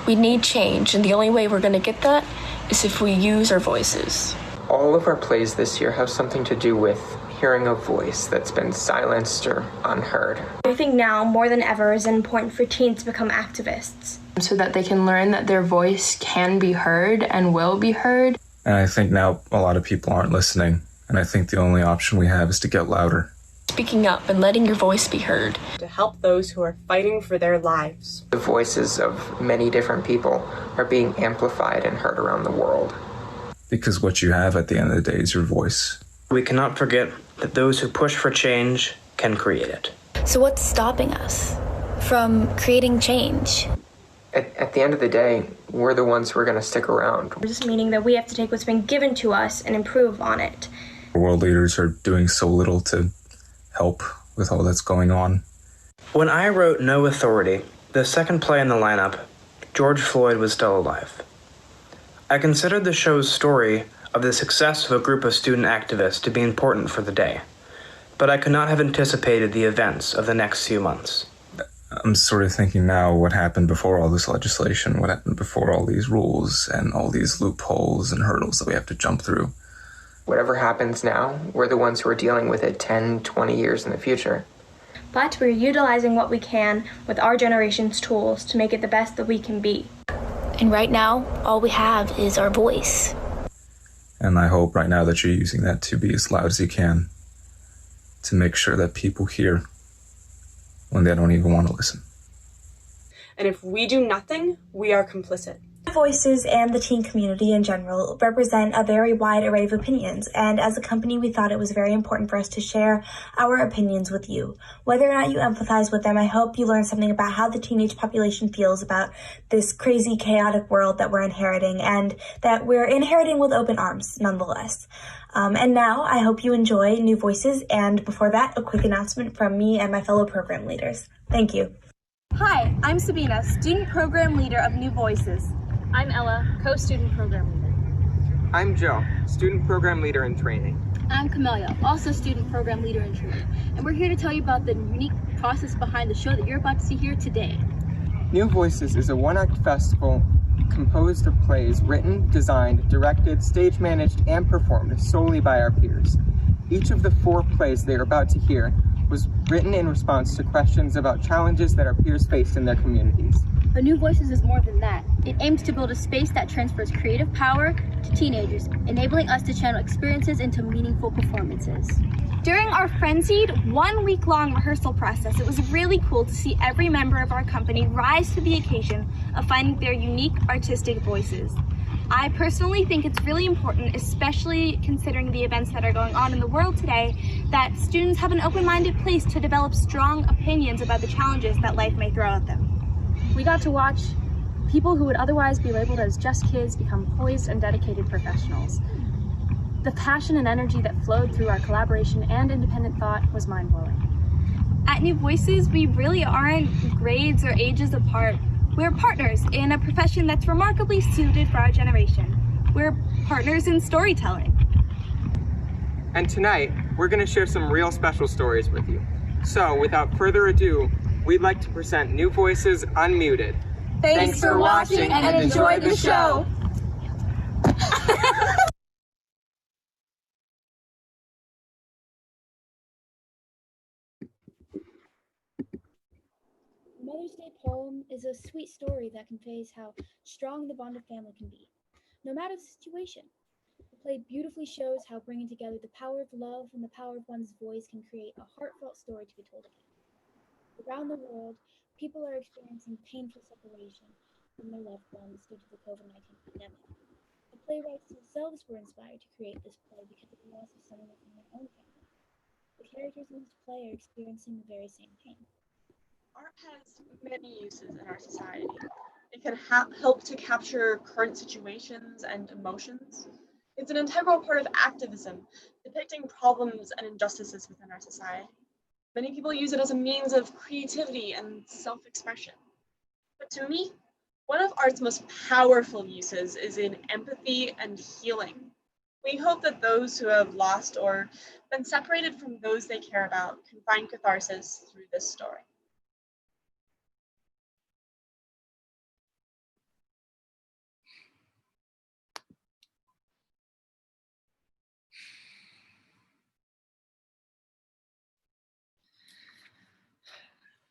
We need change, and the only way we're going to get that is if we use our voices. All of our plays this year have something to do with hearing a voice that's been silenced or unheard. I think now, more than ever, is important for teens to become activists. So that they can learn that their voice can be heard and will be heard. And I think now a lot of people aren't listening, and I think the only option we have is to get louder. Speaking up and letting your voice be heard. To help those who are fighting for their lives. The voices of many different people are being amplified and heard around the world. Because what you have at the end of the day is your voice. We cannot forget that those who push for change can create it. So what's stopping us from creating change? At the end of the day, we're the ones who are going to stick around. Just meaning that we have to take what's been given to us and improve on it. World leaders are doing so little to help with all that's going on. When I wrote No Authority, the second play in the lineup, George Floyd was still alive. I considered the show's story of the success of a group of student activists to be important for the day, but I could not have anticipated the events of the next few months. I'm sort of thinking now what happened before all this legislation, what happened before all these rules and all these loopholes and hurdles that we have to jump through. Whatever happens now, we're the ones who are dealing with it 10, 20 years in the future. But we're utilizing what we can with our generation's tools to make it the best that we can be. And right now, all we have is our voice. And I hope right now that you're using that to be as loud as you can to make sure that people hear when they don't even want to listen. And if we do nothing, we are complicit. Voices and the teen community in general represent a very wide array of opinions, and as a company we thought it was very important for us to share our opinions with you. Whether or not you empathize with them, I hope you learn something about how the teenage population feels about this crazy, chaotic world that we're inheriting, and that we're inheriting with open arms nonetheless. And now I hope you enjoy New Voices, and before that, a quick announcement from me and my fellow program leaders. Thank you. Hi, I'm Sabina, Student Program Leader of New Voices. I'm Ella, Co-Student Program Leader. I'm Joe, Student Program Leader in Training. I'm Camelia, also Student Program Leader in Training. And we're here to tell you about the unique process behind the show that you're about to see here today. New Voices is a one-act festival composed of plays written, designed, directed, stage managed, and performed solely by our peers. Each of the 4 plays they are about to hear was written in response to questions about challenges that our peers faced in their communities. But New Voices is more than that. It aims to build a space that transfers creative power to teenagers, enabling us to channel experiences into meaningful performances. During our frenzied 1-week-long rehearsal process, it was really cool to see every member of our company rise to the occasion of finding their unique artistic voices. I personally think it's really important, especially considering the events that are going on in the world today, that students have an open-minded place to develop strong opinions about the challenges that life may throw at them. We got to watch people who would otherwise be labeled as just kids become poised and dedicated professionals. The passion and energy that flowed through our collaboration and independent thought was mind-blowing. At New Voices, we really aren't grades or ages apart. We're partners in a profession that's remarkably suited for our generation. We're partners in storytelling. And tonight, we're going to share some real special stories with you. So, without further ado, we'd like to present New Voices Unmuted. Thanks for watching and enjoy the show! Mother's Day poem is a sweet story that conveys how strong the bond of family can be, no matter the situation. The play beautifully shows how bringing together the power of love and the power of one's voice can create a heartfelt story to be told again. Around the world, people are experiencing painful separation from their loved ones due to the COVID-19 pandemic. The playwrights themselves were inspired to create this play because of the loss of someone within their own family. The characters in this play are experiencing the very same pain. Art has many uses in our society. It can help to capture current situations and emotions. It's an integral part of activism, depicting problems and injustices within our society. Many people use it as a means of creativity and self-expression. But to me, one of art's most powerful uses is in empathy and healing. We hope that those who have lost or been separated from those they care about can find catharsis through this story.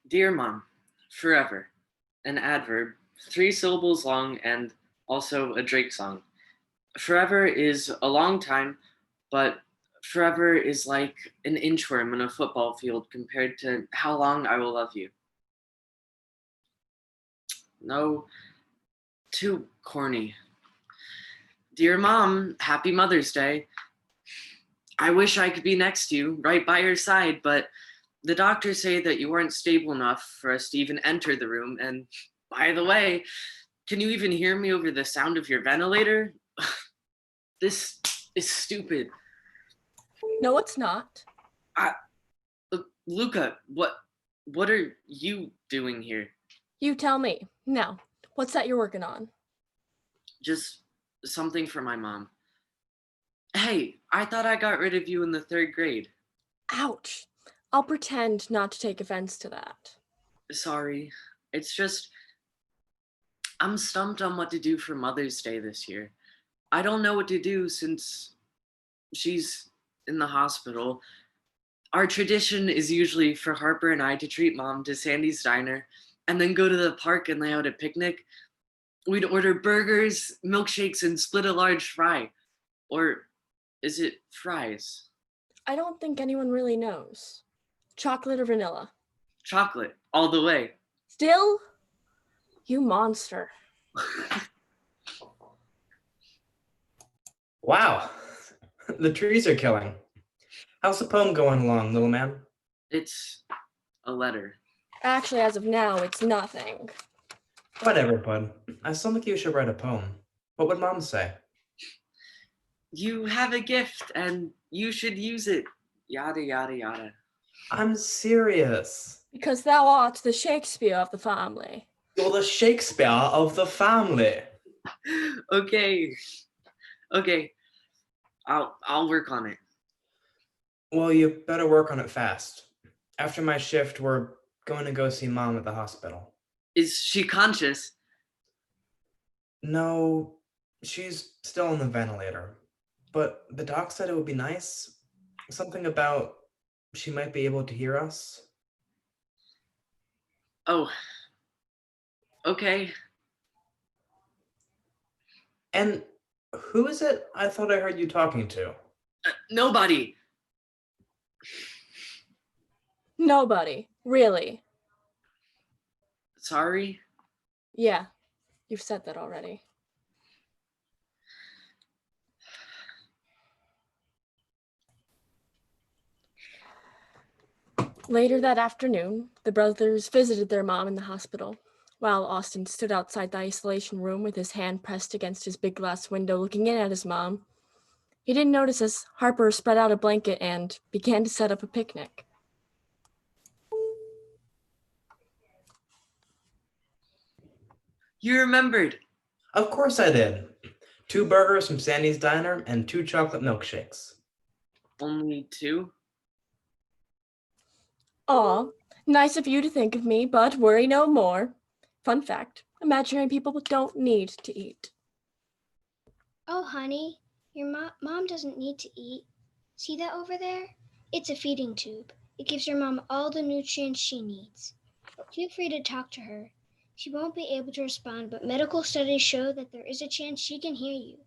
Dear Mom, forever, an adverb, 3 syllables long, and also a Drake song. Forever is a long time, but forever is like an inchworm in a football field compared to how long I will love you. No, too corny. Dear Mom, happy Mother's Day. I wish I could be next to you, right by your side, but the doctors say that you weren't stable enough for us to even enter the room. And by the way, can you even hear me over the sound of your ventilator? This is stupid. No, it's not. Luca, what are you doing here? You tell me. Now, what's that you're working on? Just something for my mom. Hey, I thought I got rid of you in the 3rd grade. Ouch. I'll pretend not to take offense to that. Sorry. It's just, I'm stumped on what to do for Mother's Day this year. I don't know what to do since she's in the hospital. Our tradition is usually for Harper and I to treat Mom to Sandy's Diner and then go to the park and lay out a picnic. We'd order burgers, milkshakes, and split a large fry. Or is it fries? I don't think anyone really knows. Chocolate or vanilla? Chocolate, all the way. Still? You monster. Wow, the trees are killing. How's the poem going along, little man? It's a letter. Actually, as of now, it's nothing. Whatever, bud. I still think you should write a poem. What would Mom say? You have a gift and you should use it. Yada, yada, yada. I'm serious. Because thou art the Shakespeare of the family. You're the Shakespeare of the family. Okay. I'll work on it. Well, you better work on it fast. After my shift, we're going to go see Mom at the hospital. Is she conscious? No, she's still on the ventilator. But the doc said it would be nice. Something about she might be able to hear us. Oh. Okay. And who is it I thought I heard you talking to? Nobody. Nobody. Really. Sorry? Yeah, you've said that already. Later that afternoon, the brothers visited their mom in the hospital, while Austin stood outside the isolation room with his hand pressed against his big glass window looking in at his mom. He didn't notice as Harper spread out a blanket and began to set up a picnic. You remembered. Of course I did. 2 burgers from Sandy's Diner and 2 chocolate milkshakes. Only 2? Aw, nice of you to think of me, but worry no more. Fun fact, imaginary people don't need to eat. Oh, honey, your mom doesn't need to eat. See that over there? It's a feeding tube. It gives your mom all the nutrients she needs. Feel free to talk to her. She won't be able to respond, but medical studies show that there is a chance she can hear you.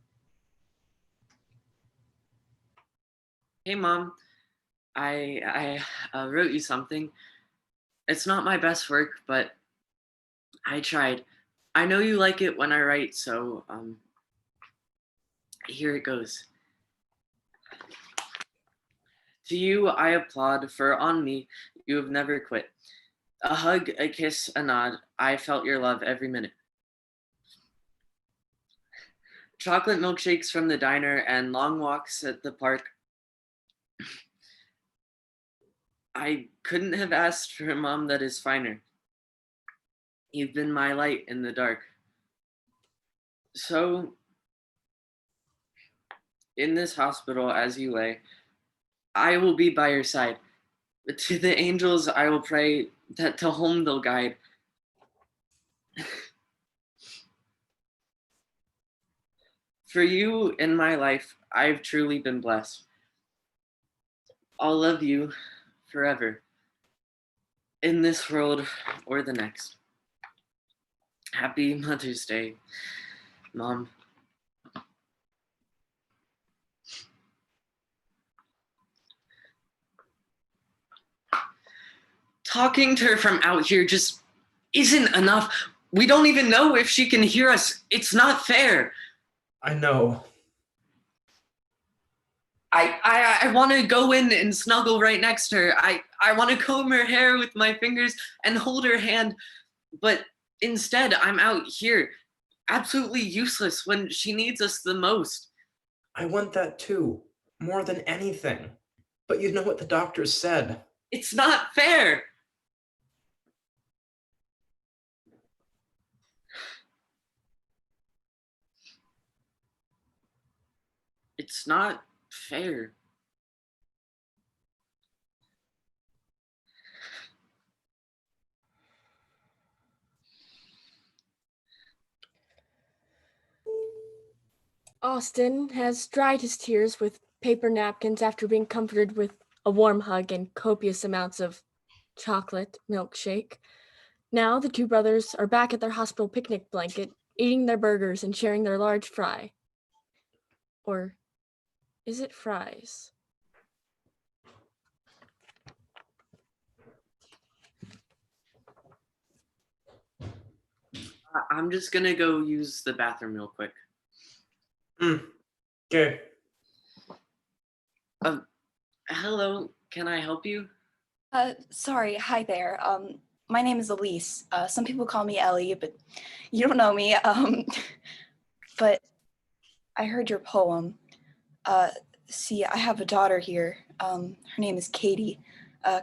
Hey, Mom. I wrote you something. It's not my best work, but I tried. I know you like it when I write, so here it goes. To you, I applaud, for on me, you have never quit. A hug, a kiss, a nod, I felt your love every minute. Chocolate milkshakes from the diner and long walks at the park. I couldn't have asked for a mom that is finer. You've been my light in the dark. So, in this hospital as you lay, I will be by your side. To the angels I will pray that to home they'll guide. For you in my life, I've truly been blessed. I'll love you forever. in this world or the next. Happy Mother's Day, Mom. Talking to her from out here just isn't enough. We don't even know if she can hear us. It's not fair. I know. I want to go in and snuggle right next to her. I want to comb her hair with my fingers and hold her hand, but instead I'm out here, absolutely useless when she needs us the most. I want that too, more than anything. But you know what the doctors said. It's not fair. It's not fair. Austin has dried his tears with paper napkins after being comforted with a warm hug and copious amounts of chocolate milkshake. Now the two brothers are back at their hospital picnic blanket, eating their burgers and sharing their large fry. Or is it fries? I'm just gonna go use the bathroom real quick. Okay. Hello, can I help you? Sorry, hi there. My name is Elise. Some people call me Ellie, but you don't know me. But I heard your poem. See, I have a daughter here. Her name is Katie.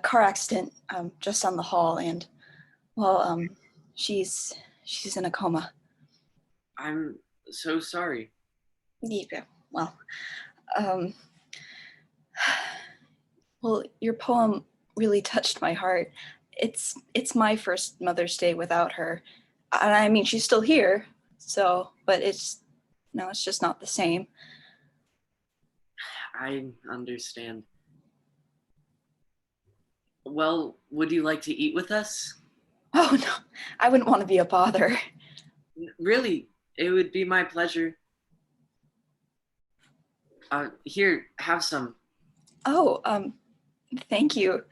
Car accident just on the hall, and well, she's in a coma. I'm so sorry. Yeah, well, well, your poem really touched my heart. It's my first Mother's Day without her. And I mean, she's still here, so, but it's just not the same. I understand. Well, would you like to eat with us? Oh no, I wouldn't want to be a bother. Really, it would be my pleasure. Here, have some. Oh, thank you.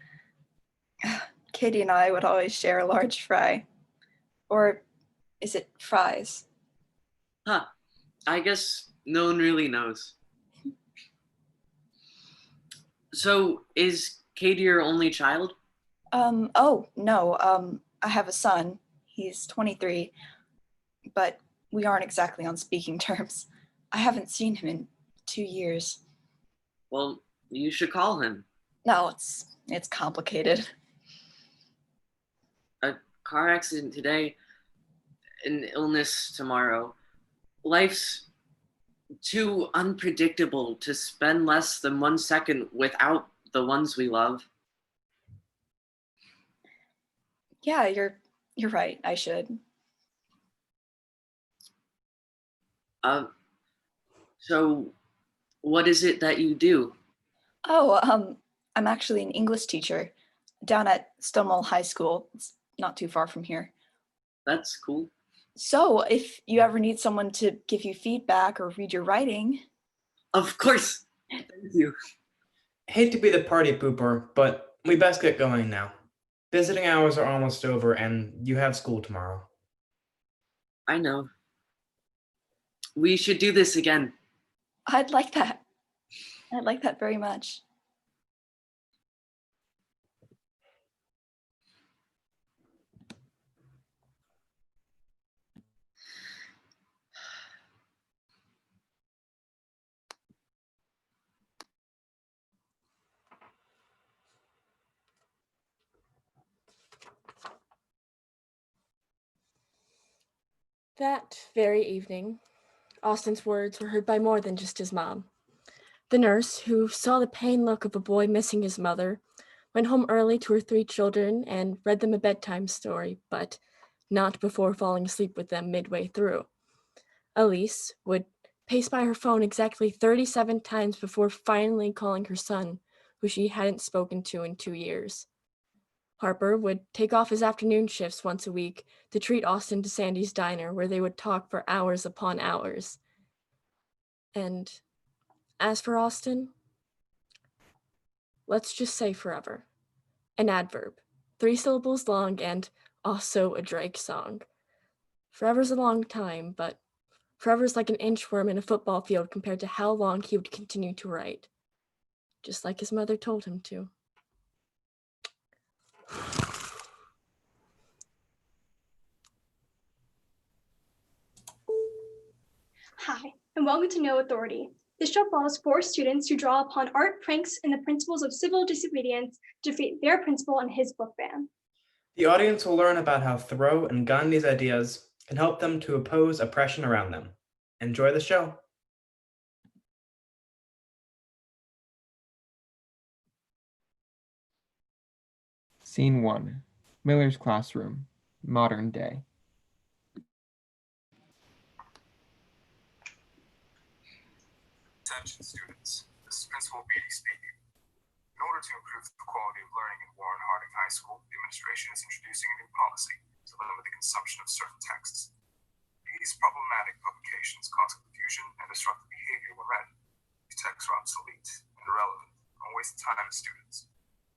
Katie and I would always share a large fry. Or is it fries? Huh. I guess no one really knows. So, is Katie your only child? Oh, no, I have a son. He's 23, but we aren't exactly on speaking terms. I haven't seen him in 2 years. Well, you should call him. No, it's complicated. A car accident today, an illness tomorrow. Life's too unpredictable to spend less than 1 second without the ones we love. Yeah, you're right. I should. So what is it that you do? Oh, I'm actually an English teacher down at Stonewall High School. It's not too far from here. That's cool. So if you ever need someone to give you feedback or read your writing. Of course. Thank you. Hate to be the party pooper, but we best get going now. Visiting hours are almost over and you have school tomorrow. I know. We should do this again. I'd like that. I'd like that very much. That very evening, Austin's words were heard by more than just his mom. The nurse, who saw the pained look of a boy missing his mother, went home early to her 3 children and read them a bedtime story, but not before falling asleep with them midway through. Elise would pace by her phone exactly 37 times before finally calling her son, who she hadn't spoken to in 2 years. Harper would take off his afternoon shifts once a week to treat Austin to Sandy's diner, where they would talk for hours upon hours. And as for Austin, let's just say forever. An adverb, 3 syllables long and also a Drake song. Forever's a long time, but forever's like an inchworm in a football field compared to how long he would continue to write. Just like his mother told him to. Hi, and welcome to No Authority. This show follows 4 students who draw upon art, pranks, and the principles of civil disobedience to defeat their principal and his book ban. The audience will learn about how Thoreau and Gandhi's ideas can help them to oppose oppression around them. Enjoy the show. Scene 1. Miller's classroom, modern day. Attention students, this is Principal Beatty speaking. In order to improve the quality of learning in Warren Harding High School, the administration is introducing a new policy to limit the consumption of certain texts. These problematic publications cause confusion and disrupt behavior when read. These texts are obsolete and irrelevant and waste time of students.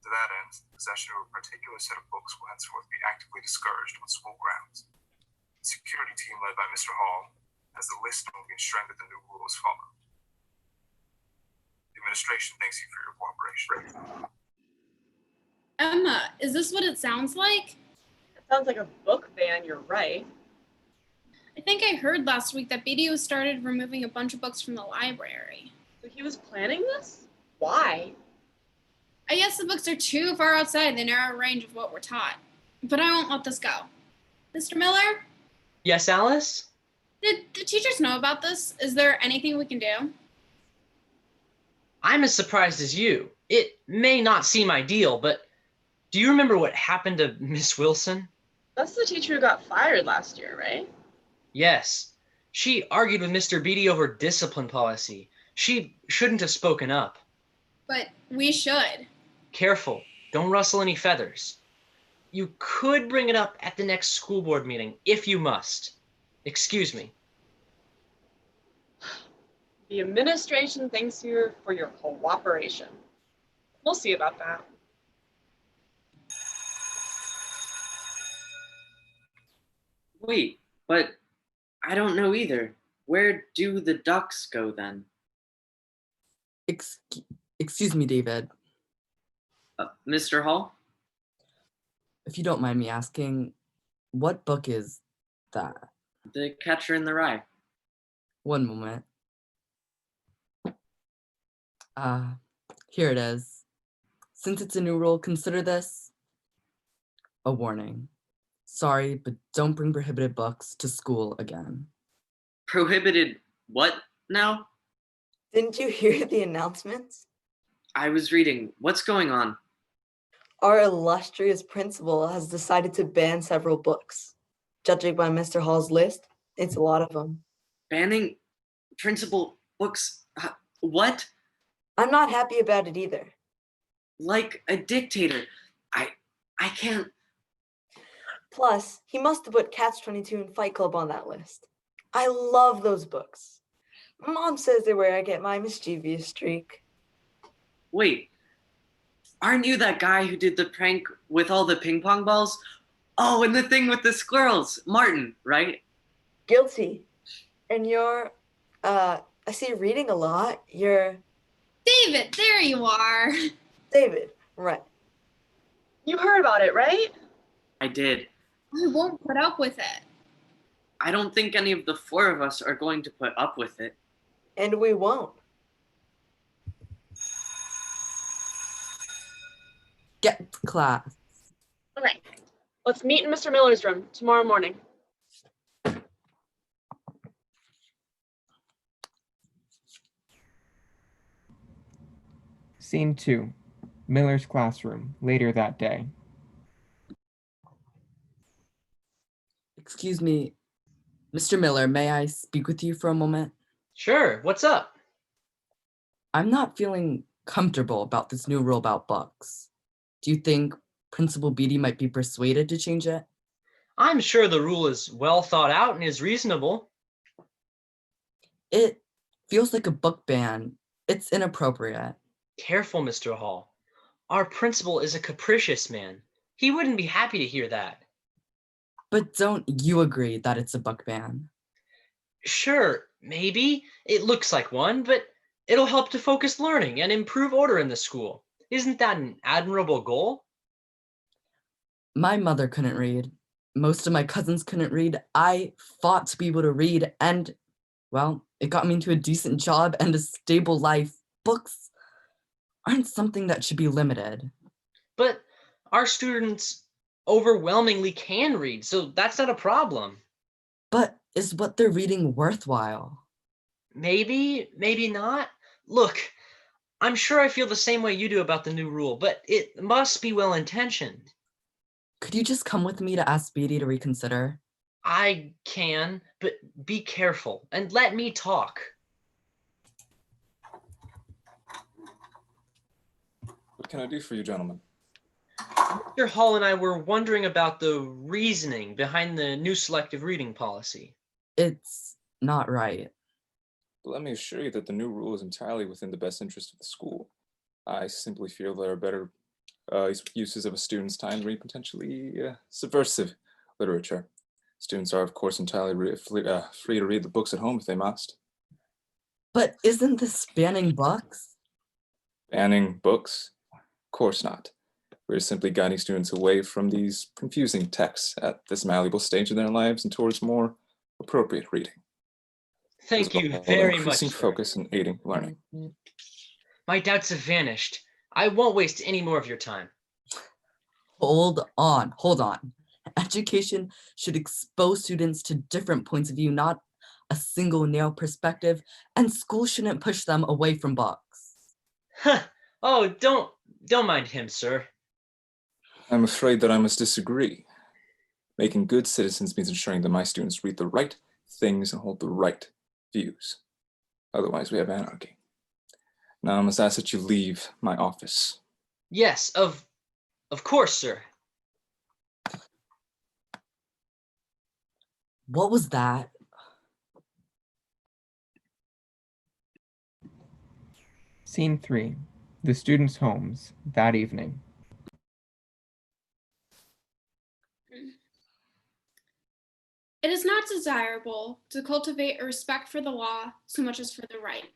To that end, possession of a particular set of books will henceforth be actively discouraged on school grounds. The security team led by Mr. Hall has the list and will be ensuring that the new rule is followed. The administration thanks you for your cooperation. Emma, is this what it sounds like? It sounds like a book ban, you're right. I think I heard last week that BDO started removing a bunch of books from the library. So he was planning this? Why? I guess the books are too far outside the narrow range of what we're taught. But I won't let this go. Mr. Miller? Yes, Alice? Did the teachers know about this? Is there anything we can do? I'm as surprised as you. It may not seem ideal, but do you remember what happened to Miss Wilson? That's the teacher who got fired last year, right? Yes. She argued with Mr. Beatty over discipline policy. She shouldn't have spoken up. But we should. Careful. Don't rustle any feathers. You could bring it up at the next school board meeting, if you must. Excuse me. The administration thanks you for your cooperation. We'll see about that. Wait, but I don't know either. Where do the ducks go then? Excuse me, David. Mr. Hall? If you don't mind me asking, what book is that? The Catcher in the Rye. One moment. Here it is. Since it's a new rule, consider this a warning. Sorry, but don't bring prohibited books to school again. Prohibited what now? Didn't you hear the announcements? I was reading. What's going on? Our illustrious principal has decided to ban several books. Judging by Mr. Hall's list, it's a lot of them. Banning principal books? What? I'm not happy about it either. Like a dictator. I can't. Plus, he must have put Catch-22 and Fight Club on that list. I love those books. Mom says they're where I get my mischievous streak. Wait, aren't you that guy who did the prank with all the ping pong balls? Oh, and the thing with the squirrels, Martin, right? Guilty. And you're, I see you're reading a lot. You're... David, there you are. David, right. You heard about it, right? I did. I won't put up with it. I don't think any of the 4 of us are going to put up with it. And we won't. Get to class. Okay, let's meet in Mr. Miller's room tomorrow morning. Scene 2. Miller's classroom, later that day. Excuse me, Mr. Miller, may I speak with you for a moment? Sure, what's up? I'm not feeling comfortable about this new rule about books. Do you think Principal Beatty might be persuaded to change it? I'm sure the rule is well thought out and is reasonable. It feels like a book ban. It's inappropriate. Careful, Mr. Hall. Our principal is a capricious man. He wouldn't be happy to hear that. But don't you agree that it's a book ban? Sure, maybe. It looks like one, but it'll help to focus learning and improve order in the school. Isn't that an admirable goal? My mother couldn't read. Most of my cousins couldn't read. I fought to be able to read, and, well, it got me into a decent job and a stable life. Books aren't something that should be limited. But our students overwhelmingly can read, so that's not a problem. But is what they're reading worthwhile? Maybe, maybe not. Look, I'm sure I feel the same way you do about the new rule, but it must be well-intentioned. Could you just come with me to ask Beatty to reconsider? I can, but be careful and let me talk. What can I do for you, gentlemen? Mr. Hall and I were wondering about the reasoning behind the new selective reading policy. It's not right. But let me assure you that the new rule is entirely within the best interest of the school. I simply feel there are better uses of a student's time to read potentially subversive literature. Students are, of course, entirely free to read the books at home if they must. But isn't this banning books? Banning books? Of course not. We're simply guiding students away from these confusing texts at this malleable stage of their lives and towards more appropriate reading. Thank you very much, Increasing sir. focus and aiding learning. My doubts have vanished. I won't waste any more of your time. Hold on. Education should expose students to different points of view, not a single narrow perspective, and schools shouldn't push them away from books. Oh, don't mind him, sir. I'm afraid that I must disagree. Making good citizens means ensuring that my students read the right things and hold the right views. Otherwise, we have anarchy. Now I must ask that you leave my office. Yes, of course, sir. What was that? Scene 3. The students' homes, that evening. It is not desirable to cultivate a respect for the law so much as for the right.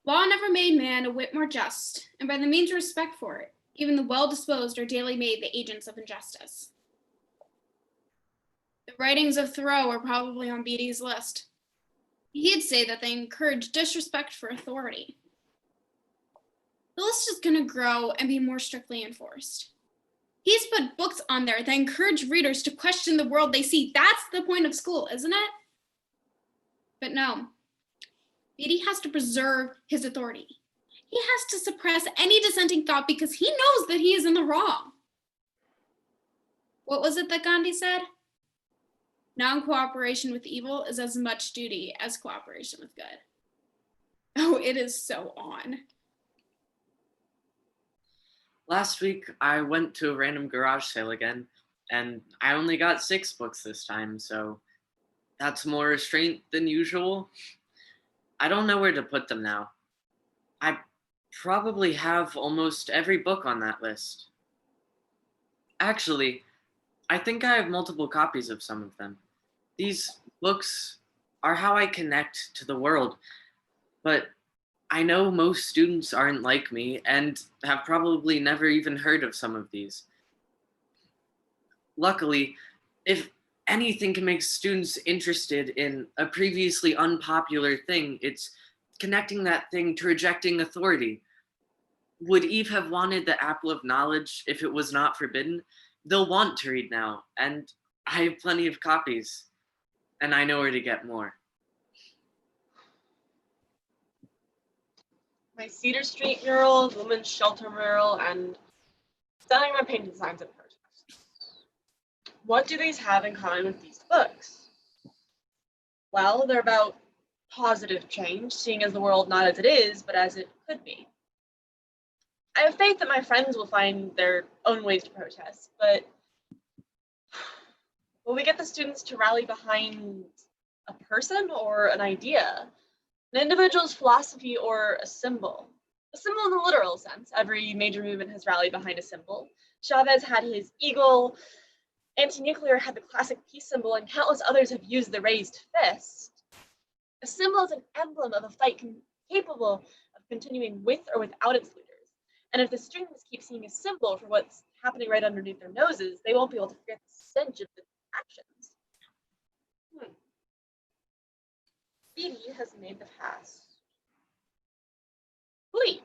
Law never made man a whit more just, and by the means of respect for it, even the well-disposed are daily made the agents of injustice. The writings of Thoreau are probably on Beatty's list. He'd say that they encourage disrespect for authority. The list is going to grow and be more strictly enforced. He's put books on there that encourage readers to question the world they see. That's the point of school, isn't it? But no, Beatty has to preserve his authority. He has to suppress any dissenting thought because he knows that he is in the wrong. What was it that Gandhi said? Non-cooperation with evil is as much duty as cooperation with good. Oh, it is so on. Last week, I went to a random garage sale again, and I only got 6 books this time, so that's more restraint than usual. I don't know where to put them now. I probably have almost every book on that list. Actually, I think I have multiple copies of some of them. These books are how I connect to the world, but I know most students aren't like me and have probably never even heard of some of these. Luckily, if anything can make students interested in a previously unpopular thing, it's connecting that thing to rejecting authority. Would Eve have wanted the apple of knowledge if it was not forbidden? They'll want to read now, and I have plenty of copies, and I know where to get more. My Cedar Street mural, the Women's Shelter mural, and selling my painting designs at protests. What do these have in common with these books? Well, they're about positive change, seeing as the world not as it is, but as it could be. I have faith that my friends will find their own ways to protest, but will we get the students to rally behind a person or an idea? An individual's philosophy or a symbol? A symbol in the literal sense. Every major movement has rallied behind a symbol. Chavez had his eagle, anti-nuclear had the classic peace symbol, and countless others have used the raised fist. A symbol is an emblem of a fight capable of continuing with or without its leaders. And if the students keep seeing a symbol for what's happening right underneath their noses, they won't be able to forget the stench of the actions. Speedy has made the past bleed.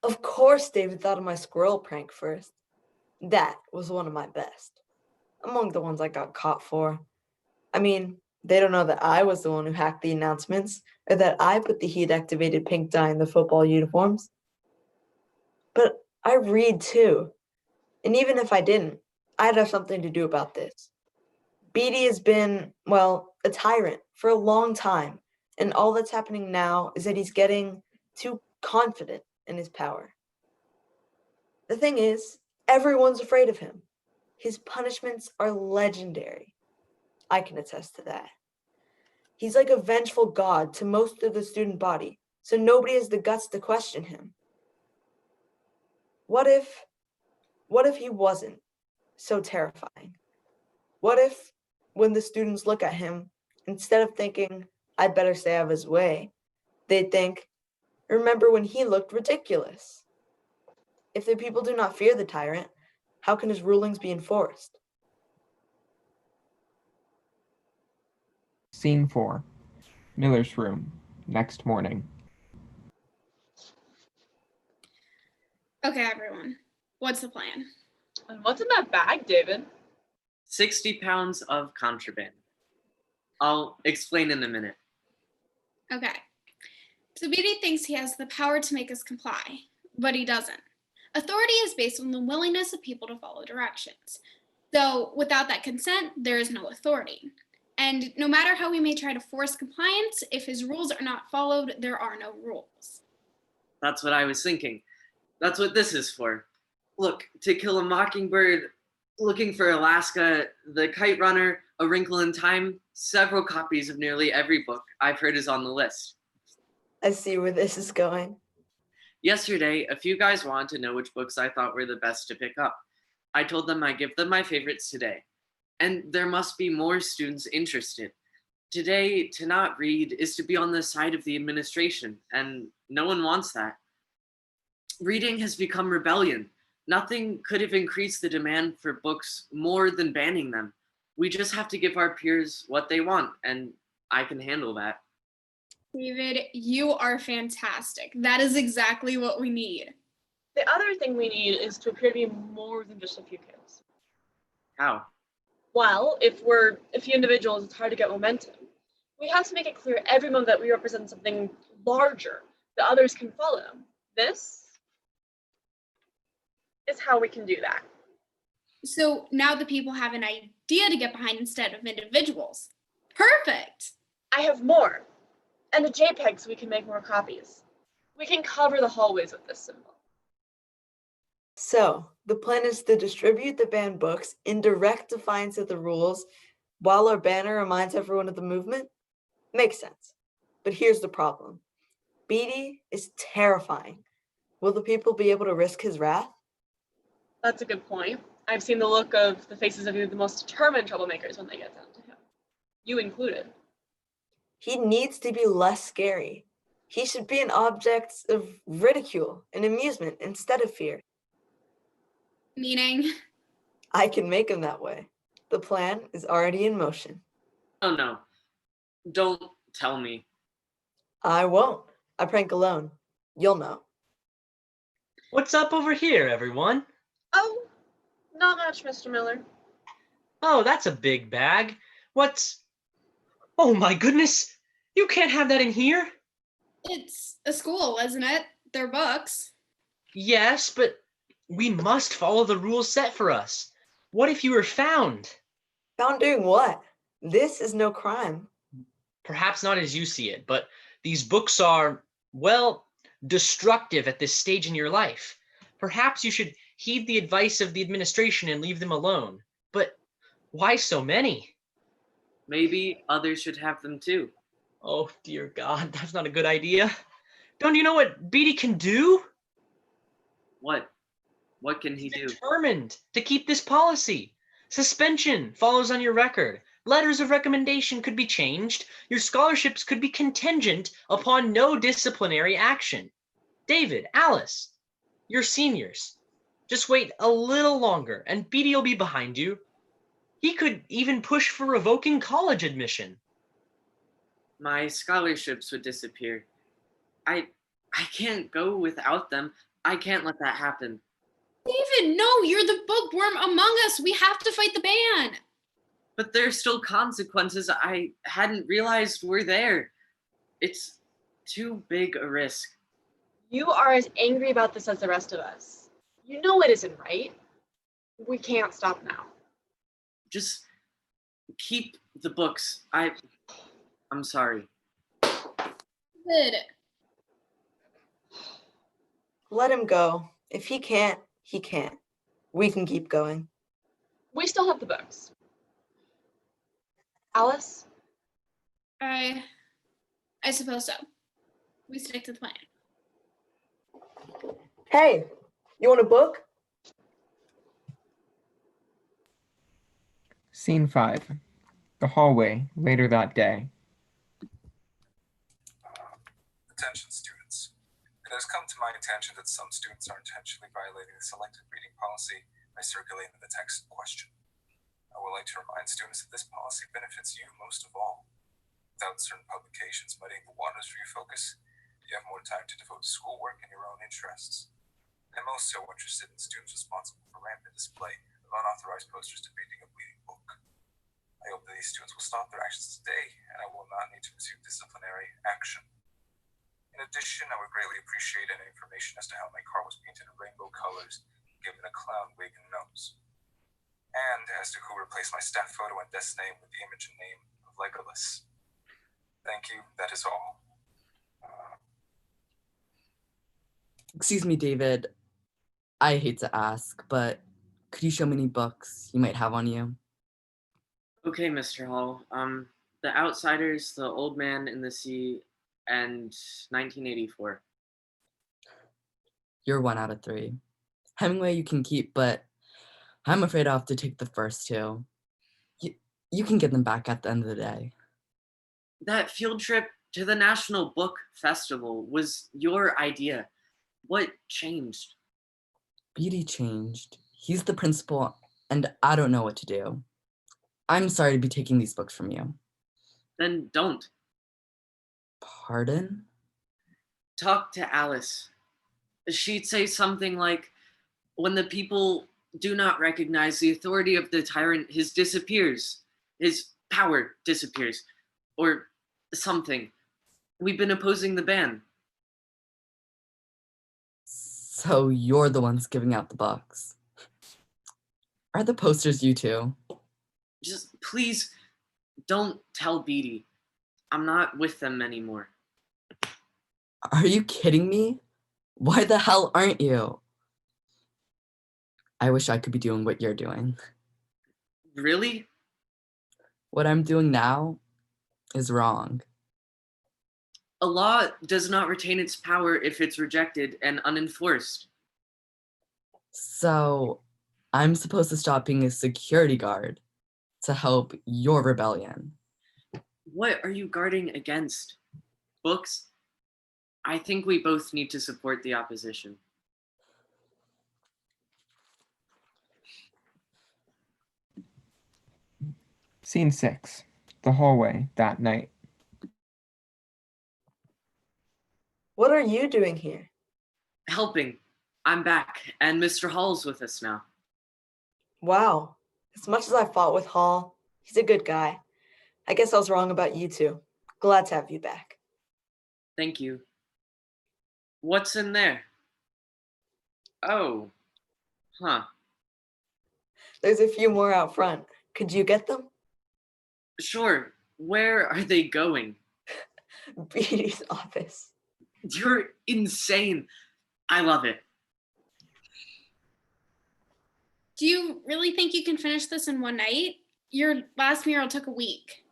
Of course David thought of my squirrel prank first. That was one of my best, among the ones I got caught for. I mean, they don't know that I was the one who hacked the announcements, or that I put the heat-activated pink dye in the football uniforms. But I read too, and even if I didn't, I'd have something to do about this. Beatty has been, well, a tyrant for a long time, and all that's happening now is that he's getting too confident in his power. The thing is, everyone's afraid of him. His punishments are legendary. I can attest to that. He's like a vengeful god to most of the student body, so nobody has the guts to question him. What if he wasn't so terrifying? What if, when the students look at him, instead of thinking, I'd better stay out of his way, they'd think, remember when he looked ridiculous? If the people do not fear the tyrant, how can his rulings be enforced? Scene 4. Miller's room. Next morning. Okay, everyone. What's the plan? And what's in that bag, David? 60 pounds of contraband. I'll explain in a minute. Okay. So Beatty thinks he has the power to make us comply, but he doesn't. Authority is based on the willingness of people to follow directions. So without that consent, there is no authority. And no matter how we may try to force compliance, if his rules are not followed, there are no rules. That's what I was thinking. That's what this is for. Look, To Kill a Mockingbird, Looking for Alaska, The Kite Runner, A Wrinkle in Time, several copies of nearly every book I've heard is on the list. I see where this is going. Yesterday, a few guys wanted to know which books I thought were the best to pick up. I told them I'd give them my favorites today. And there must be more students interested. Today, to not read is to be on the side of the administration, and no one wants that. Reading has become rebellion. Nothing could have increased the demand for books more than banning them. We just have to give our peers what they want, and I can handle that. David, you are fantastic. That is exactly what we need. The other thing we need is to appear to be more than just a few kids. How? Well, if we're a few individuals, it's hard to get momentum. We have to make it clear to everyone that we represent something larger, that others can follow. This is how we can do that. So now the people have an idea to get behind instead of individuals. Perfect! I have more. And the JPEG so we can make more copies. We can cover the hallways with this symbol. So, the plan is to distribute the banned books in direct defiance of the rules while our banner reminds everyone of the movement? Makes sense. But here's the problem. Beatty is terrifying. Will the people be able to risk his wrath? That's a good point. I've seen the look of the faces of the most determined troublemakers when they get down to him. You included. He needs to be less scary. He should be an object of ridicule and amusement instead of fear. Meaning? I can make him that way. The plan is already in motion. Oh no. Don't tell me. I won't. I prank alone. You'll know. What's up over here, everyone? Oh, not much, Mr. Miller. Oh, that's a big bag. What's... Oh my goodness! You can't have that in here! It's a school, isn't it? They're books. Yes, but we must follow the rules set for us. What if you were found? Found doing what? This is no crime. Perhaps not as you see it, but these books are, well, destructive at this stage in your life. Perhaps you should heed the advice of the administration and leave them alone. But why so many? Maybe others should have them too. Oh, dear God, that's not a good idea. Don't you know what Beatty can do? What? What can he do? Determined to keep this policy. Suspension follows on your record. Letters of recommendation could be changed. Your scholarships could be contingent upon no disciplinary action. David, Alice, you're seniors. Just wait a little longer and Beatty will be behind you. He could even push for revoking college admission. My scholarships would disappear. I can't go without them. I can't let that happen. David, no, you're the bookworm among us. We have to fight the ban. But there's still consequences I hadn't realized were there. It's too big a risk. You are as angry about this as the rest of us. You know it isn't right. We can't stop now. Just keep the books. I'm sorry. Good. Let him go. If he can't, he can't. We can keep going. We still have the books. Alice? I suppose so. We stick to the plan. Hey, you want a book? Scene 5. The hallway, later that day. Attention students. It has come to my attention that some students are intentionally violating the selective reading policy by circulating the text in question. I would like to remind students that this policy benefits you most of all. Without certain publications muddying the waters for your focus, you have more time to devote to schoolwork and your own interests. I'm also interested in students responsible for rampant display of unauthorized posters depicting a bleeding book. I hope that these students will stop their actions today, and I will not need to pursue disciplinary action. In addition, I would greatly appreciate any information as to how my car was painted in rainbow colors, given a clown wig and nose. And as to who replaced my staff photo and desk name with the image and name of Legolas. Thank you, that is all. Excuse me, David. I hate to ask, but could you show me any books you might have on you? Okay, Mr. Hall. The Outsiders, The Old Man in the Sea, and 1984. You're 1 out of 3. Hemingway you can keep, but I'm afraid I'll have to take the first 2. You can get them back at the end of the day. That field trip to the National Book Festival was your idea. What changed? Beatty changed. He's the principal, and I don't know what to do. I'm sorry to be taking these books from you. Then don't. Pardon? Talk to Alice. She'd say something like, when the people do not recognize the authority of the tyrant, his power disappears, or something. We've been opposing the ban. So you're the ones giving out the books. Are the posters you too? Just please don't tell Beatty. I'm not with them anymore. Are you kidding me? Why the hell aren't you? I wish I could be doing what you're doing. Really? What I'm doing now is wrong. A law does not retain its power if it's rejected and unenforced. So I'm supposed to stop being a security guard to help your rebellion. What are you guarding against? Books? I think we both need to support the opposition. Scene 6. The hallway, that night. What are you doing here? Helping. I'm back, and Mr. Hall's with us now. Wow. As much as I fought with Hall, he's a good guy. I guess I was wrong about you two. Glad to have you back. Thank you. What's in there? Oh. Huh. There's a few more out front. Could you get them? Sure. Where are they going? Beatty's office. You're insane. I love it. Do you really think you can finish this in one night? Your last mural took a week.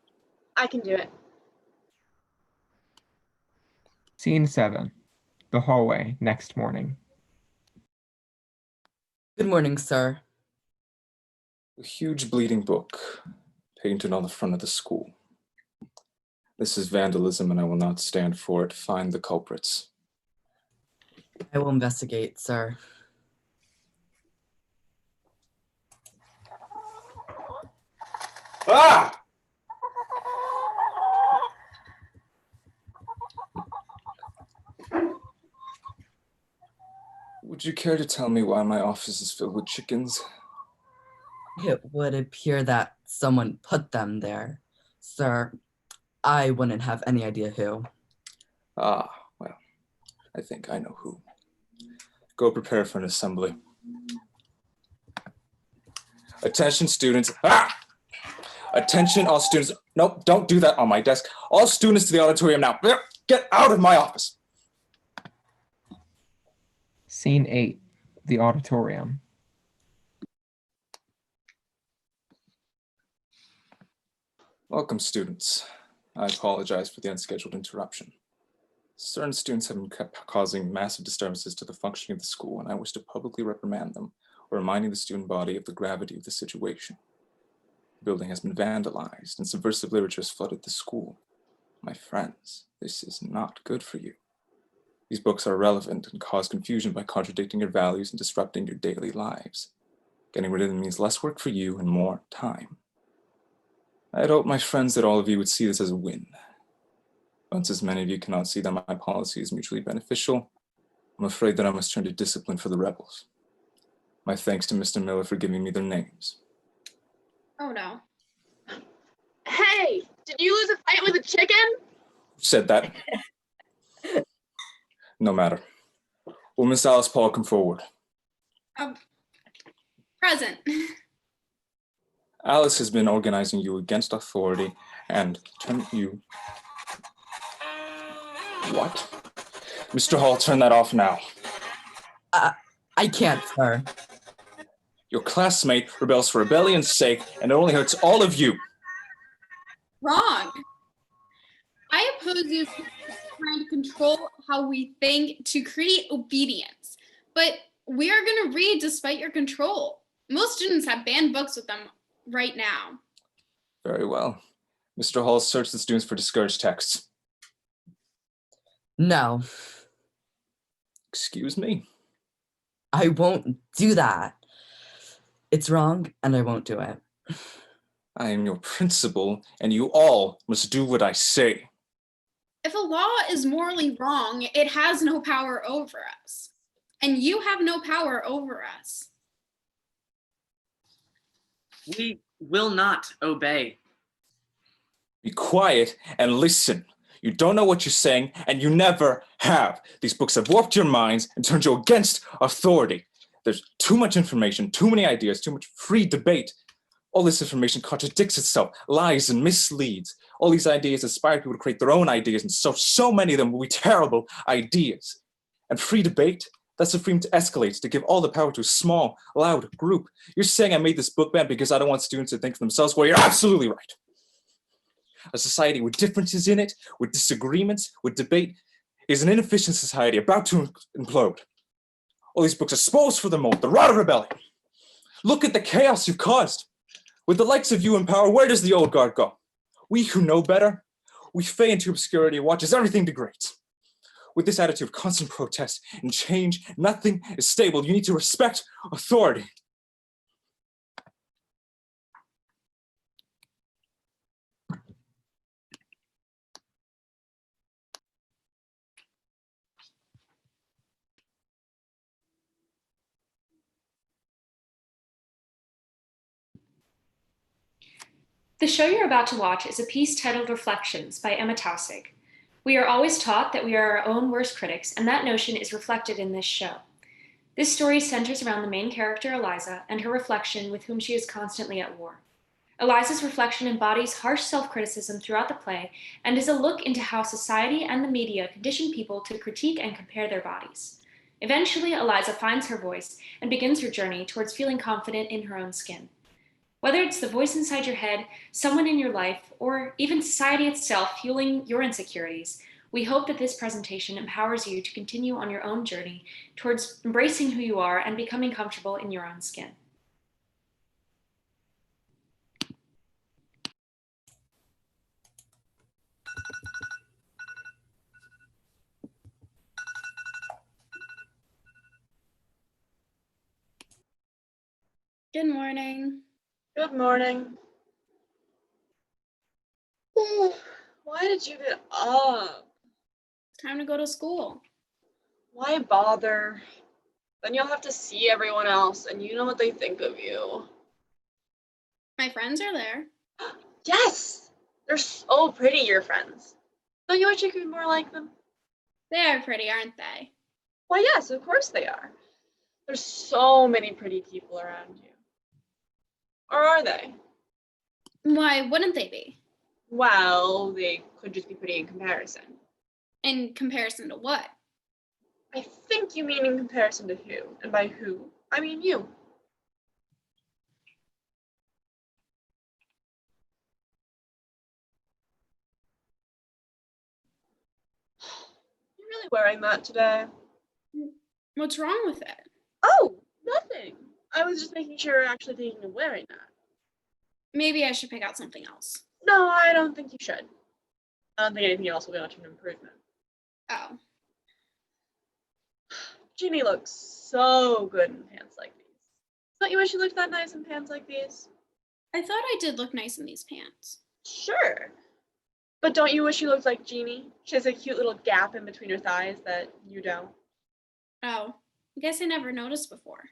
I can do it. Scene 7. The hallway next morning. Good morning, sir. A huge bleeding book painted on the front of the school. This is vandalism and I will not stand for it. Find the culprits. I will investigate, sir. Ah! Would you care to tell me why my office is filled with chickens? It would appear that someone put them there, sir. I wouldn't have any idea who. Ah, well, I think I know who. Go prepare for an assembly. Attention, students. Ah! Attention, all students. Nope, don't do that on my desk. All students to the auditorium now. Get out of my office. Scene 8. The auditorium. Welcome, students. I apologize for the unscheduled interruption. Certain students have been causing massive disturbances to the functioning of the school, and I wish to publicly reprimand them, or reminding the student body of the gravity of the situation. The building has been vandalized, and subversive literature has flooded the school. My friends, this is not good for you. These books are irrelevant and cause confusion by contradicting your values and disrupting your daily lives. Getting rid of them means less work for you and more time. I'd hope, my friends, that all of you would see this as a win. Once as many of you cannot see that my policy is mutually beneficial, I'm afraid that I must turn to discipline for the rebels. My thanks to Mr. Miller for giving me their names. Oh no. Hey, did you lose a fight with a chicken? Who said that? No matter. Will Miss Alice Paul come forward? Present. Alice has been organizing you against authority and turn you... What? Mr. Hall, turn that off now. I can't, sir. Your classmate rebels for rebellion's sake, and it only hurts all of you. Wrong. I oppose you for trying to control how we think to create obedience, but we are going to read despite your control. Most students have banned books with them right now. Very well. Mr. Hall, search the students for discouraged texts. No. Excuse me? I won't do that. It's wrong, and I won't do it. I am your principal, and you all must do what I say. If a law is morally wrong, it has no power over us. And you have no power over us. We will not obey. Be quiet and listen. You don't know what you're saying, and you never have. These books have warped your minds and turned you against authority. There's too much information, too many ideas, too much free debate. All this information contradicts itself, lies and misleads. All these ideas inspire people to create their own ideas, and so many of them will be terrible ideas. And free debate, that's the freedom to escalate, to give all the power to a small, loud group. You're saying I made this book ban because I don't want students to think for themselves? Well, you're absolutely right. A society with differences in it, with disagreements, with debate, is an inefficient society about to implode. All these books are spoils for the mold, the rot of rebellion. Look at the chaos you've caused. With the likes of you in power, where does the old guard go? We who know better, we fade into obscurity and watch as everything degrades. With this attitude of constant protest and change, nothing is stable. You need to respect authority. The show you're about to watch is a piece titled Reflections by Emma Taussig. We are always taught that we are our own worst critics, and that notion is reflected in this show. This story centers around the main character, Eliza, and her reflection with whom she is constantly at war. Eliza's reflection embodies harsh self-criticism throughout the play and is a look into how society and the media condition people to critique and compare their bodies. Eventually, Eliza finds her voice and begins her journey towards feeling confident in her own skin. Whether it's the voice inside your head, someone in your life, or even society itself fueling your insecurities, we hope that this presentation empowers you to continue on your own journey towards embracing who you are and becoming comfortable in your own skin. Good morning. Good morning. Why did you get up? It's time to go to school. Why bother? Then you'll have to see everyone else, and you know what they think of you. My friends are there. Yes! They're so pretty, your friends. Don't you wish you could be more like them? They are pretty, aren't they? Why, yes, of course they are. There's so many pretty people around you. Or are they? Why wouldn't they be? Well, they could just be pretty in comparison. In comparison to what? I think you mean in comparison to who. And by who, I mean you. You're really wearing that today. What's wrong with it? Oh, nothing. I was just making sure you're actually thinking of wearing that. Maybe I should pick out something else. No, I don't think you should. I don't think anything else will be much of an improvement. Oh. Jeannie looks so good in pants like these. Don't you wish you looked that nice in pants like these? I thought I did look nice in these pants. Sure. But don't you wish you looked like Jeannie? She has a cute little gap in between her thighs that you don't. Oh, I guess I never noticed before.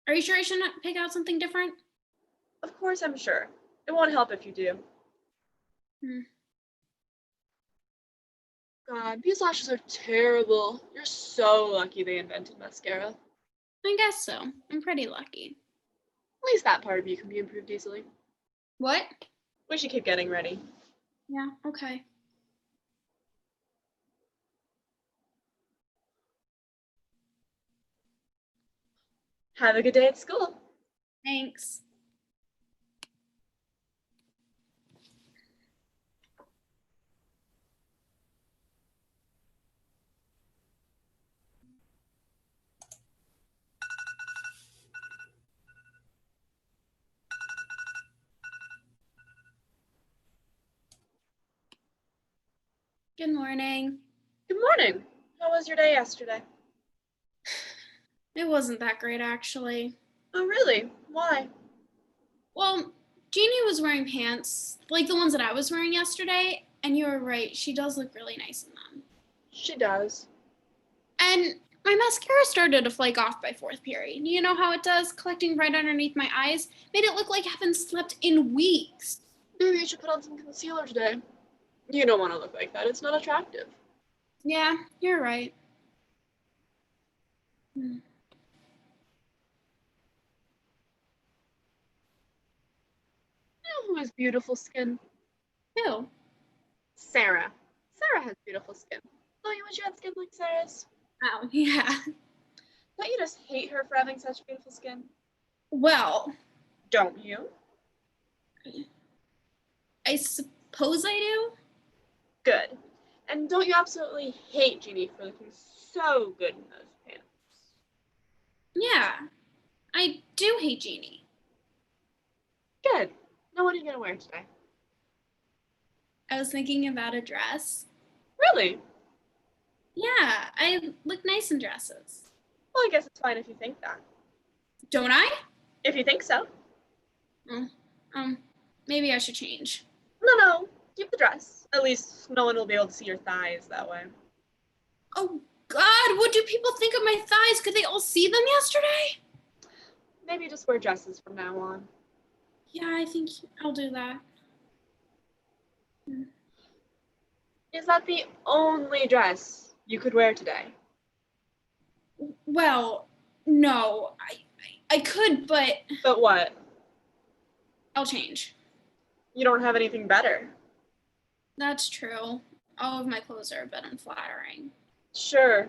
Are you sure I shouldn't pick out something different? Of course I'm sure. It won't help if you do. God, these lashes are terrible. You're so lucky they invented mascara. I guess so. I'm pretty lucky. At least that part of you can be improved easily. What? We should keep getting ready. Yeah, okay. Have a good day at school. Thanks. Good morning. Good morning. How was your day yesterday? It wasn't that great, actually. Oh, really? Why? Well, Jeannie was wearing pants, like the ones that I was wearing yesterday, and you were right, she does look really nice in them. She does. And my mascara started to flake off by fourth period. You know how it does, collecting right underneath my eyes? Made it look like I haven't slept in weeks. Maybe you should put on some concealer today. You don't want to look like that. It's not attractive. Yeah, you're right. You know who has beautiful skin? Who? Sarah. Sarah has beautiful skin. Don't you wish you had skin like Sarah's? Oh, yeah. Don't you just hate her for having such beautiful skin? Well. Don't you? I suppose I do. Good. And don't you absolutely hate Jeannie for looking so good in those pants? Yeah, I do hate Jeannie. Good. Now what are you going to wear today? I was thinking about a dress. Really? Yeah, I look nice in dresses. Well, I guess it's fine if you think that. Don't I? If you think so. Maybe I should change. No. Keep the dress. At least no one will be able to see your thighs that way. Oh, God, what do people think of my thighs? Could they all see them yesterday? Maybe just wear dresses from now on. Yeah, I think I'll do that. Is that the only dress you could wear today? Well, no. I could, but... But what? I'll change. You don't have anything better. That's true. All of my clothes are a bit unflattering. Sure,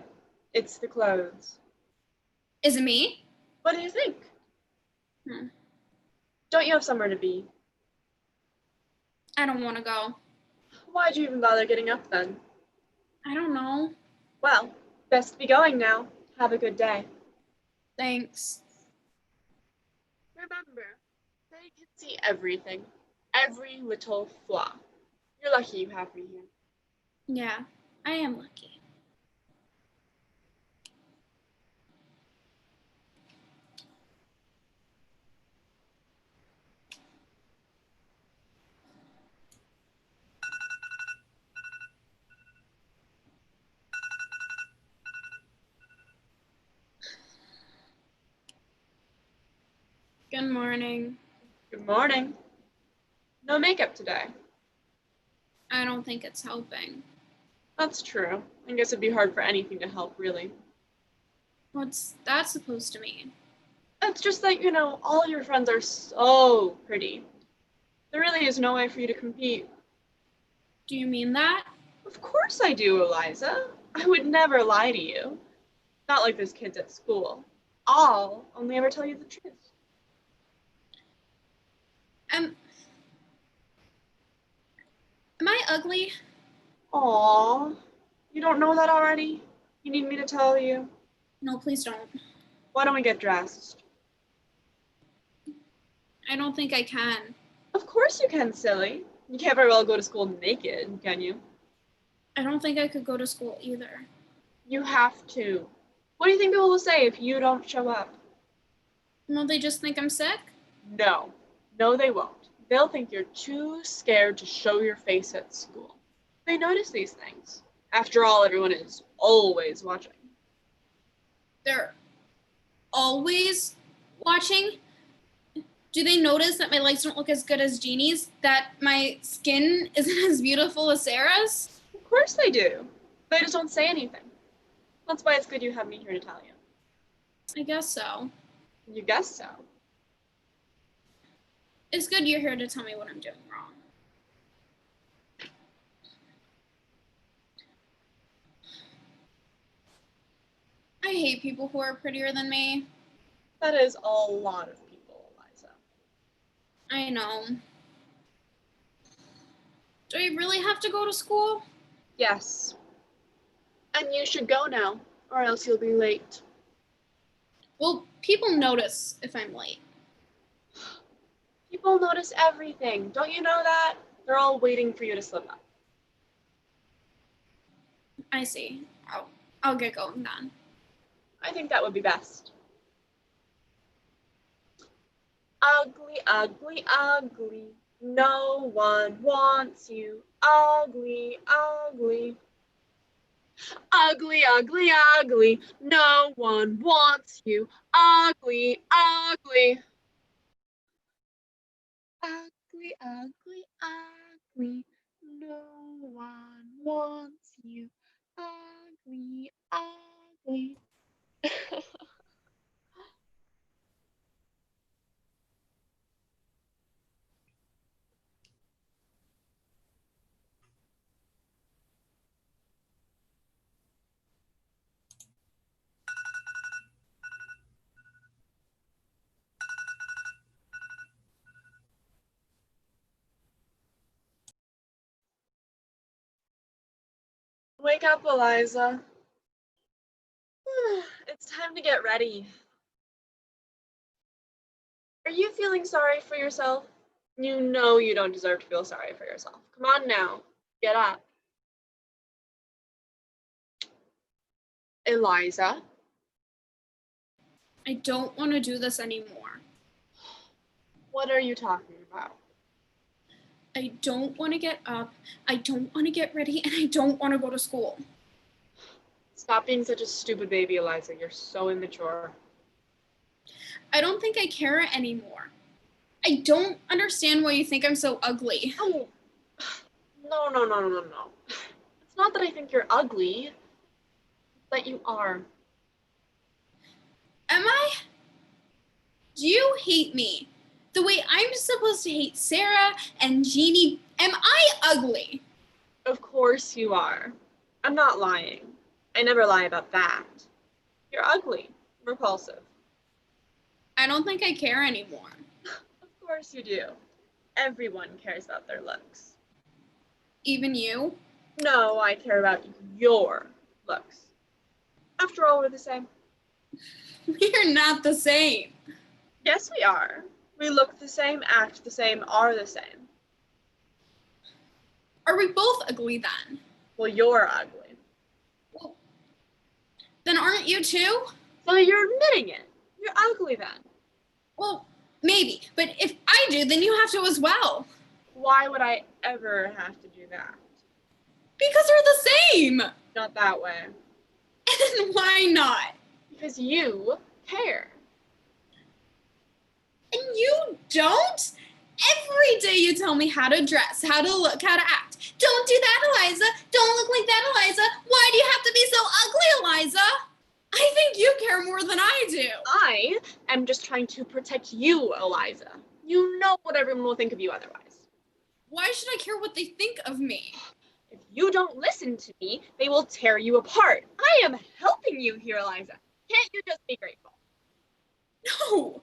it's the clothes. Is it me? What do you think? Don't you have somewhere to be? I don't want to go. Why'd you even bother getting up then? I don't know. Well, best be going now. Have a good day. Thanks. Remember, they can see everything. Every little flaw. You're lucky you have me here. Yeah, I am lucky. Good morning. Good morning. No makeup today. I don't think it's helping. That's true. I guess it'd be hard for anything to help, really. What's that supposed to mean? It's just that, all your friends are so pretty. There really is no way for you to compete. Do you mean that? Of course I do, Eliza. I would never lie to you. Not like those kids at school. I'll only ever tell you the truth. Am I ugly? Aww. You don't know that already? You need me to tell you? No, please don't. Why don't we get dressed? I don't think I can. Of course you can, silly. You can't very well go to school naked, can you? I don't think I could go to school either. You have to. What do you think people will say if you don't show up? Will they just think I'm sick? No. No, they won't. They'll think you're too scared to show your face at school. They notice these things. After all, everyone is always watching. They're always watching? Do they notice that my legs don't look as good as Jeannie's? That my skin isn't as beautiful as Sarah's? Of course they do. They just don't say anything. That's why it's good you have me here to tell you. I guess so. You guess so. It's good you're here to tell me what I'm doing wrong. I hate people who are prettier than me. That is a lot of people, Eliza. I know. Do I really have to go to school? Yes. And you should go now, or else you'll be late. Well, people notice if I'm late. People notice everything. Don't you know that? They're all waiting for you to slip up. I see. I'll get going then. I think that would be best. Ugly, ugly, ugly. No one wants you. Ugly, ugly. Ugly, ugly, ugly. No one wants you. Ugly, ugly. Ugly, ugly, ugly. No one wants you. Ugly, ugly. Wake up, Eliza. It's time to get ready. Are you feeling sorry for yourself? You know you don't deserve to feel sorry for yourself. Come on now. Get up. Eliza? I don't want to do this anymore. What are you talking about? I don't want to get up, I don't want to get ready, and I don't want to go to school. Stop being such a stupid baby, Eliza. You're so immature. I don't think I care anymore. I don't understand why you think I'm so ugly. Oh. No. It's not that I think you're ugly. It's that you are. Am I? Do you hate me? The way I'm supposed to hate Sarah and Jeannie. Am I ugly? Of course you are. I'm not lying. I never lie about that. You're ugly. Repulsive. I don't think I care anymore. Of course you do. Everyone cares about their looks. Even you? No, I care about your looks. After all, we're the same. We're not the same. Yes, we are. We look the same, act the same, are the same. Are we both ugly then? Well, you're ugly. Well, then aren't you too? So you're admitting it. You're ugly then. Well, maybe. But if I do, then you have to as well. Why would I ever have to do that? Because we're the same. Not that way. And why not? Because you care. And you don't? Every day you tell me how to dress, how to look, how to act. Don't do that, Eliza. Don't look like that, Eliza. Why do you have to be so ugly, Eliza? I think you care more than I do. I am just trying to protect you, Eliza. You know what everyone will think of you otherwise. Why should I care what they think of me? If you don't listen to me, they will tear you apart. I am helping you here, Eliza. Can't you just be grateful? No,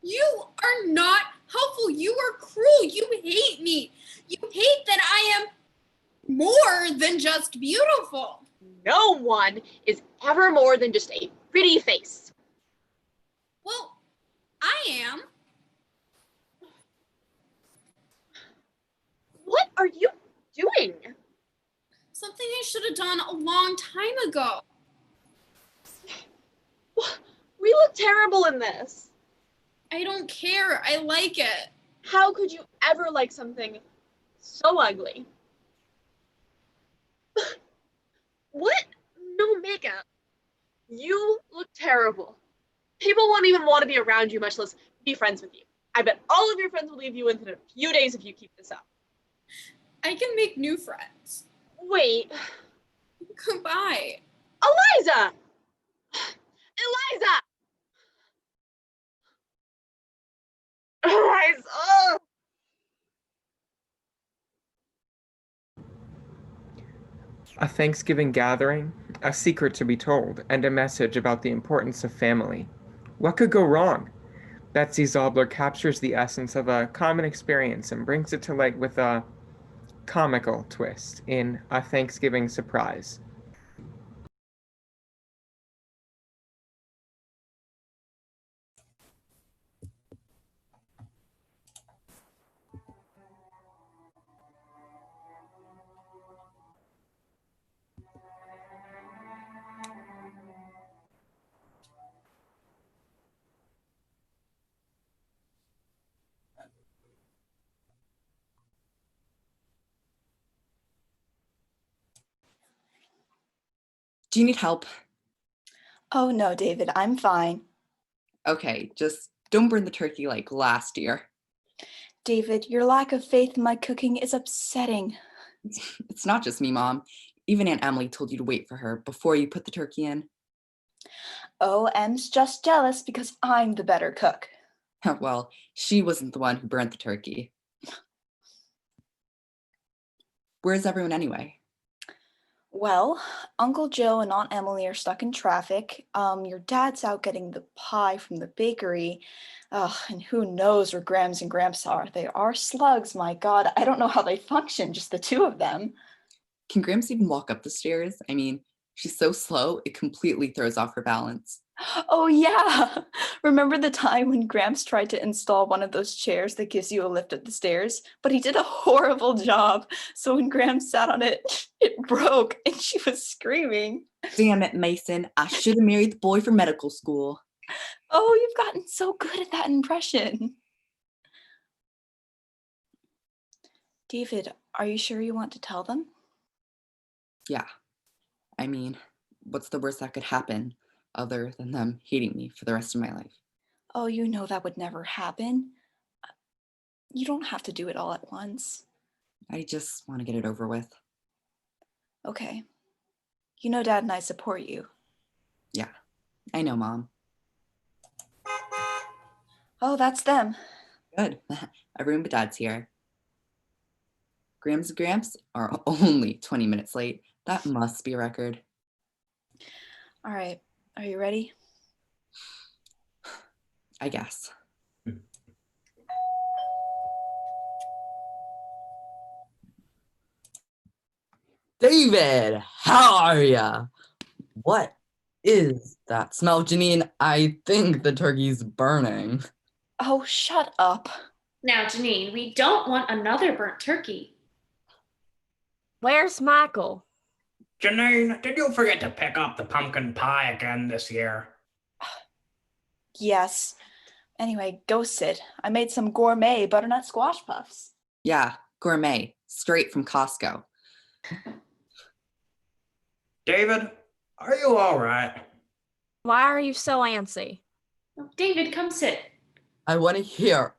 you are not helpful. You are cruel. You hate me. You hate that I am more than just beautiful. No one is ever more than just a pretty face. Well, I am. What are you doing? Something I should have done a long time ago. We look terrible in this. I don't care. I like it. How could you ever like something so ugly? What? No makeup. You look terrible. People won't even want to be around you, much less be friends with you. I bet all of your friends will leave you within a few days if you keep this up. I can make new friends. Wait. Goodbye. Eliza! Eliza! Eliza! Oh! A Thanksgiving gathering, a secret to be told, and a message about the importance of family. What could go wrong? Betsy Zobler captures the essence of a common experience and brings it to light with a comical twist in A Thanksgiving Surprise. Do you need help? Oh no, David, I'm fine. Okay, just don't burn the turkey like last year. David, your lack of faith in my cooking is upsetting. It's not just me, Mom. Even Aunt Emily told you to wait for her before you put the turkey in. Oh, Em's just jealous because I'm the better cook. Well, she wasn't the one who burnt the turkey. Where's everyone anyway? Well, Uncle Joe and Aunt Emily are stuck in traffic. Your dad's out getting the pie from the bakery. And who knows where Grams and Gramps are. They are slugs, my God. I don't know how they function, just the two of them. Can Gramps even walk up the stairs? I mean, she's so slow, it completely throws off her balance. Oh yeah! Remember the time when Gramps tried to install one of those chairs that gives you a lift up the stairs? But he did a horrible job. So when Gramps sat on it, it broke and she was screaming. Damn it, Mason. I should have married the boy for medical school. Oh, you've gotten so good at that impression. David, are you sure you want to tell them? Yeah. I mean, what's the worst that could happen other than them hating me for the rest of my life? Oh, you know that would never happen. You don't have to do it all at once. I just want to get it over with. Okay. You know Dad and I support you. Yeah, I know, Mom. Oh, that's them. Good. Everyone but Dad's here. Grams and Gramps are only 20 minutes late. That must be a record. All right, are you ready? I guess. David, how are ya? What is that smell, Janine? I think the turkey's burning. Oh, shut up. Now, Janine, we don't want another burnt turkey. Where's Michael? Janine, did you forget to pick up the pumpkin pie again this year? Yes. Anyway, go sit. I made some gourmet butternut squash puffs. Yeah, gourmet, straight from Costco. David, are you all right? Why are you so antsy? David, come sit. I want to hear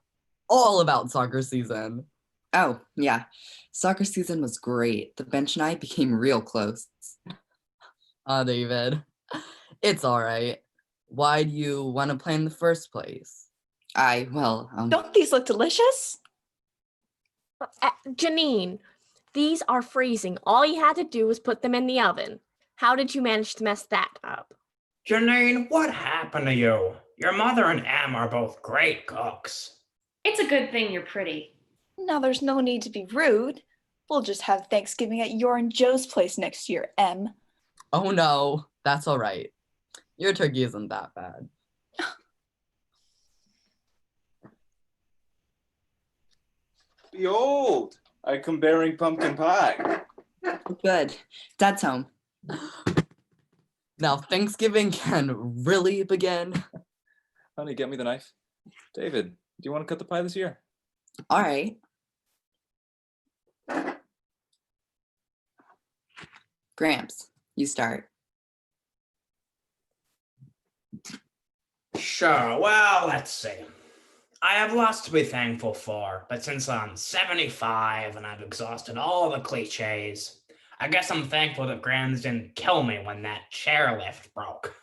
all about soccer season. Oh, yeah. Soccer season was great. The bench and I became real close. David. It's all right. Why do you want to play in the first place? Don't these look delicious? Janine, these are freezing. All you had to do was put them in the oven. How did you manage to mess that up? Janine, what happened to you? Your mother and Em are both great cooks. It's a good thing you're pretty. Now there's no need to be rude. We'll just have Thanksgiving at your and Joe's place next year, Em. Oh no, that's all right. Your turkey isn't that bad. Behold, I come bearing pumpkin pie. Good. Dad's home. Now Thanksgiving can really begin. Honey, get me the knife. David, do you want to cut the pie this year? All right. Gramps, you start. Sure, well, let's see. I have lots to be thankful for, but since I'm 75 and I've exhausted all the cliches, I guess I'm thankful that Grams didn't kill me when that chairlift broke.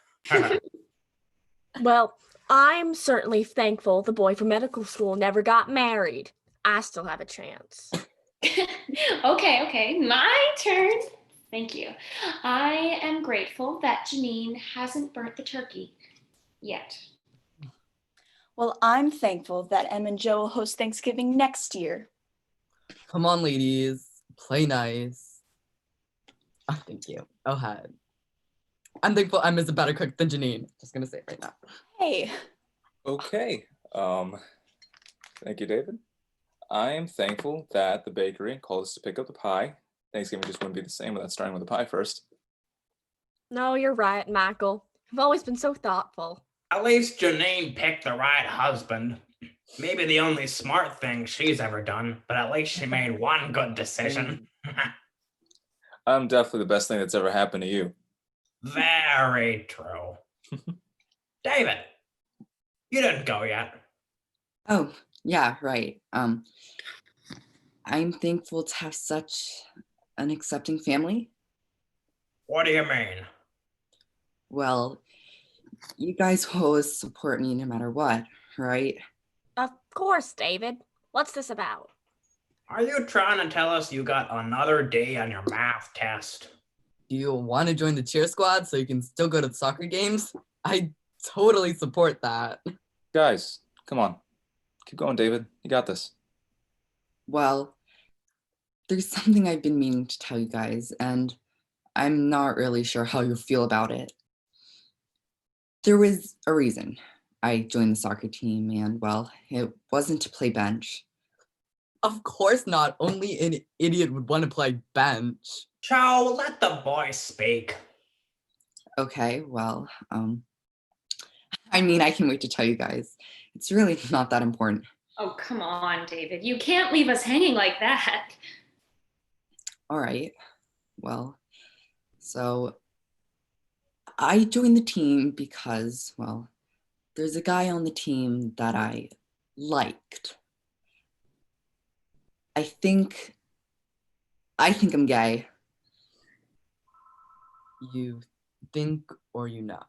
Well, I'm certainly thankful the boy from medical school never got married. I still have a chance. Okay, my turn. Thank you. I am grateful that Janine hasn't burnt the turkey yet. Well, I'm thankful that Em and Joe will host Thanksgiving next year. Come on, ladies. Play nice. Oh, thank you. Go ahead. I'm thankful Em is a better cook than Janine. Just gonna say it right now. Hey. Okay. Thank you, David. I am thankful that the bakery called us to pick up the pie. Thanksgiving just wouldn't be the same without starting with the pie first. No, you're right, Michael. You've always been so thoughtful. At least Janine picked the right husband. Maybe the only smart thing she's ever done, but at least she made one good decision. I'm definitely the best thing that's ever happened to you. Very true. David, you didn't go yet. Oh, yeah, right. I'm thankful to have such an accepting family. What do you mean? Well, you guys will always support me no matter what, right? Of course, David. What's this about? Are you trying to tell us you got another D on your math test? Do you want to join the cheer squad so you can still go to the soccer games? I totally support that. Guys, come on. Keep going, David. You got this. Well, there's something I've been meaning to tell you guys, and I'm not really sure how you feel about it. There was a reason I joined the soccer team, and well, it wasn't to play bench. Of course not. Only an idiot would want to play bench. Joe, let the boy speak. Okay, well, I mean, I can wait to tell you guys. It's really not that important. Oh, come on, David. You can't leave us hanging like that. All right. Well, so I joined the team because, well, there's a guy on the team that I liked. I think I'm gay. You think or you know?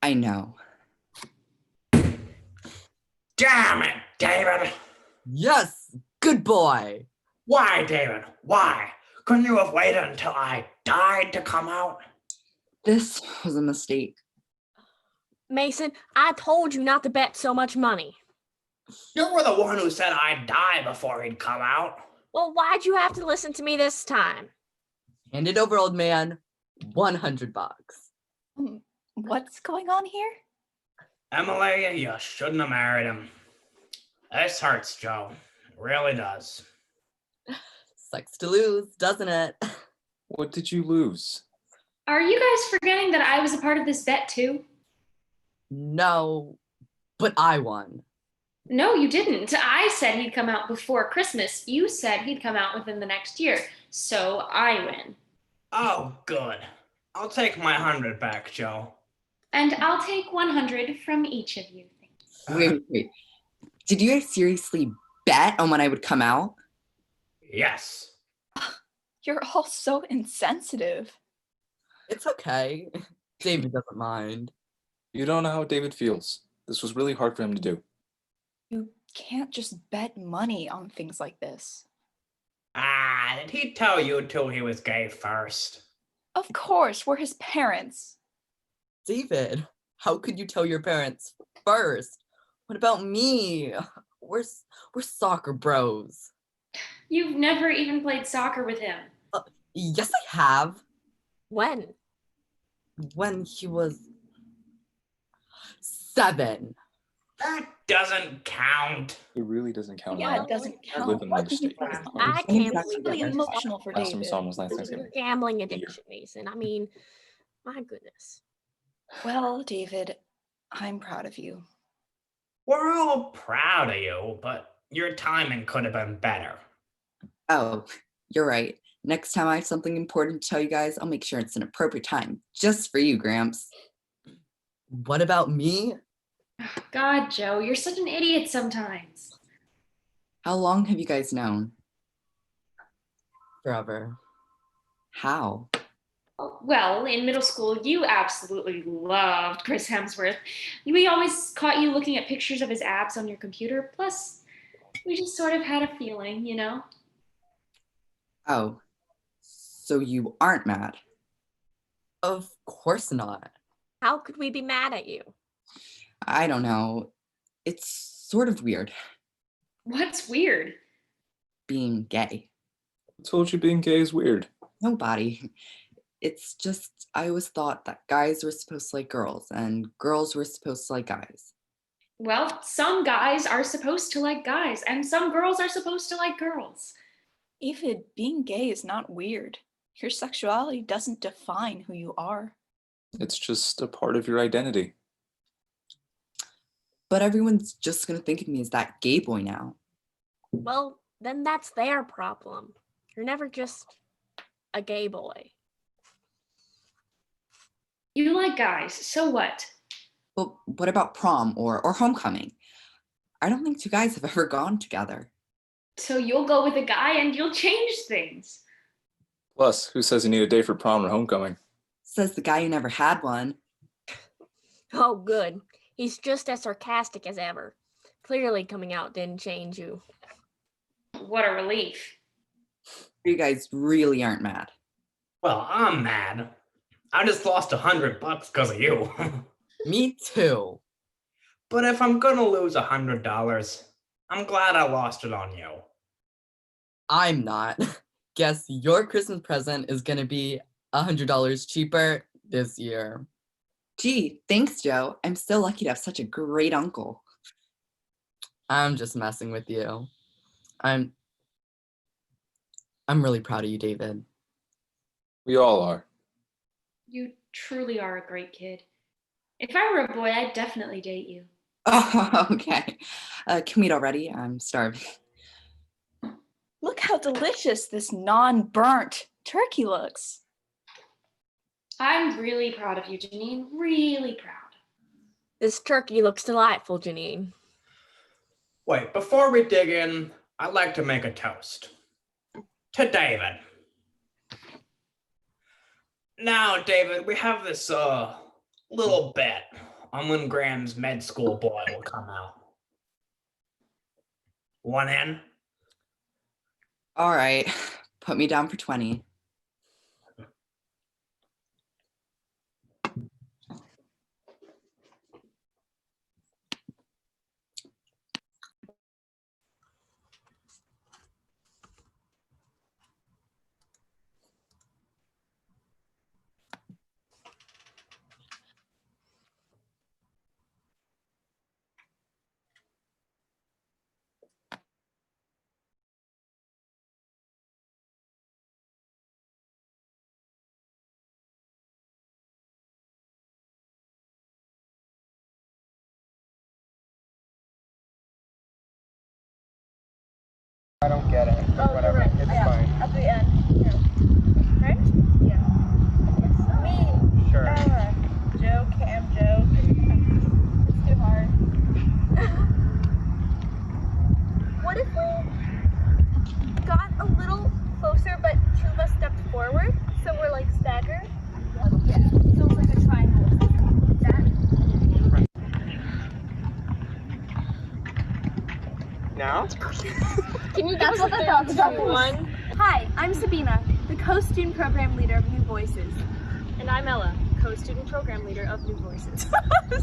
I know. Damn it, David! Yes! Good boy! Why, David? Why? Couldn't you have waited until I died to come out? This was a mistake. Mason, I told you not to bet so much money. You were the one who said I'd die before he'd come out. Well, why'd you have to listen to me this time? Hand it over, old man. $100. What's going on here? Emily, you shouldn't have married him. This hurts, Joe. It really does. Sucks to lose, doesn't it? What did you lose? Are you guys forgetting that I was a part of this bet too? No, but I won. No, you didn't. I said he'd come out before Christmas. You said he'd come out within the next year. So I win. Oh, good. I'll take my 100 back, Joe. And I'll take 100 from each of you. Wait. Did you guys seriously bet on when I would come out? Yes. You're all so insensitive. It's okay. David doesn't mind. You don't know how David feels. This was really hard for him to do. You can't just bet money on things like this. Ah, did he tell you two he was gay first? Of course, we're his parents. David, how could you tell your parents first? What about me? We're soccer bros. You've never even played soccer with him. Yes, I have. When? When he was 7. That doesn't count. It really doesn't count. Yeah, it doesn't I count. live in another state. I can't It's believe really it. emotional for Last time we David. saw him was last Your Thanksgiving. gambling addiction, Mason. I mean, my goodness. Well, David, I'm proud of you. We're all proud of you, but your timing could have been better. Oh, you're right. Next time I have something important to tell you guys, I'll make sure it's an appropriate time. Just for you, Gramps. What about me? God, Joe, you're such an idiot sometimes. How long have you guys known? Forever. How? Well, in middle school, you absolutely loved Chris Hemsworth. We always caught you looking at pictures of his abs on your computer. Plus, we just sort of had a feeling, you know? Oh, so you aren't mad? Of course not. How could we be mad at you? I don't know. It's sort of weird What's weird? being gay. I told you being gay is weird. Nobody. It's just, I always thought that guys were supposed to like girls and girls were supposed to like guys. Well, some guys are supposed to like guys, and some girls are supposed to like girls. David, being gay is not weird. Your sexuality doesn't define who you are. It's just a part of your identity. But everyone's just gonna think of me as that gay boy now. Well, then that's their problem. You're never just a gay boy. You like guys, so what? But what about prom or homecoming? I don't think two guys have ever gone together. So you'll go with a guy and you'll change things. Plus, who says you need a day for prom or homecoming? Says the guy who never had one. Oh, good. He's just as sarcastic as ever. Clearly coming out didn't change you. What a relief. You guys really aren't mad. Well, I'm mad. I just lost $100 because of you. Me too. But if I'm gonna lose $100, I'm glad I lost it on you. I'm not. Guess your Christmas present is gonna be $100 cheaper this year. Gee, thanks, Joe. I'm so lucky to have such a great uncle. I'm just messing with you. I'm really proud of you, David. We all are. You truly are a great kid. If I were a boy, I'd definitely date you. Oh, okay. Can we eat already? I'm starving. Look how delicious this non-burnt turkey looks. I'm really proud of you, Janine. Really proud. This turkey looks delightful, Janine. Wait, before we dig in, I'd like to make a toast. To David. Now, David, we have this little bet I'm when Graham's med school boy will come out. One in? All right, put me down for 20. I don't get it. Oh, Whatever. right. It's Yeah. fine. At the end. Yeah. Right? Yeah. Me. Sure. Ella. Joe, Cam, Joe. It's too hard. What if we got a little closer, but two of us stepped forward, so we're like staggered? Yeah, so it's like a triangle. Now? Can you give us a 1? Hi, I'm Sabina, the co-student program leader of New Voices. And I'm Ella, co-student program leader of New Voices.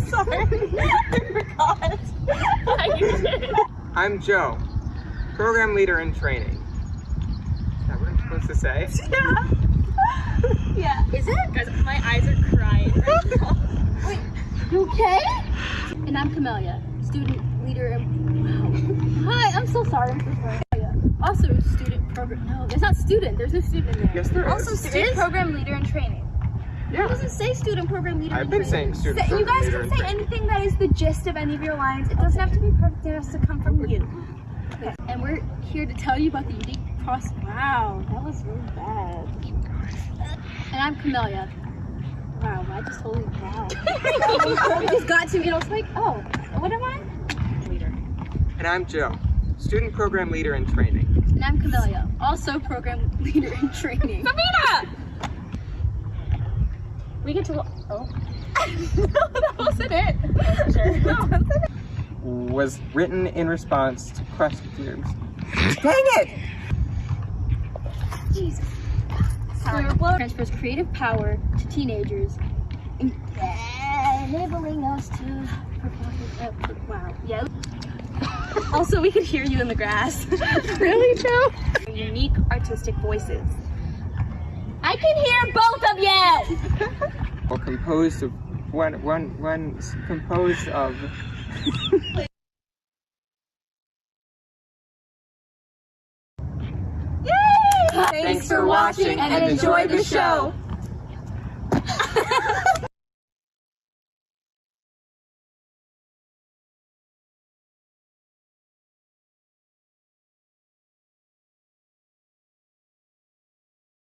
Sorry, I forgot. You did. I'm Joe, program leader in training. Is that what I'm supposed to say? Yeah. Is it? Guys, my eyes are crying right now. Wait, you okay? And I'm Camellia, student leader of... Wow. Hi, I'm so sorry. Also student program... No, there's not student. There's no student in there. Yes, there is. Also student program leader in training. Yeah. It doesn't say student program leader I've in been training. saying student You program guys leader can in say training. anything that is the gist of any of your lines. It doesn't have to be perfect. It has to come from you. Okay. And we're here to tell you about the unique process. Wow, that was really bad. And I'm Camellia. Wow, I just totally wow. It just got to me and I was like, oh, what am I? Leader. And I'm Joe, student program leader in training. And I'm Camellia, also program leader in training. Sabina! We get to oh. No, that wasn't it. Was written in response to questions. Dang it! Jesus. Transfers creative power to teenagers, enabling us to wow. Yeah. Also, we could hear you in the grass. Really, Joe? Unique artistic voices. I can hear both of you! Well, composed of composed of Yay! Thanks for watching and enjoy the show.